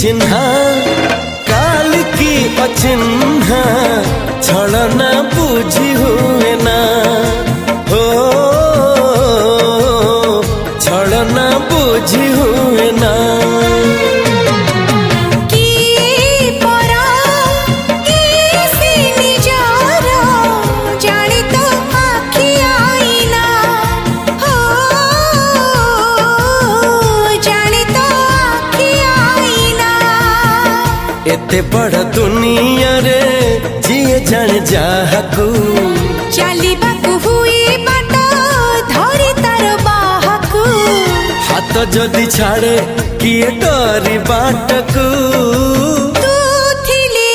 चिन्हा काल की अचिन्हा छलना बुझी हुए ना हो छलना बुझी हुए ना एते बड़ दुनिया रे जिए जाने जाहकू चलिबाकू हुई बाट धरी तार बाहकू हाथ जदि छाड़े किए डरी बाटकू तू थिली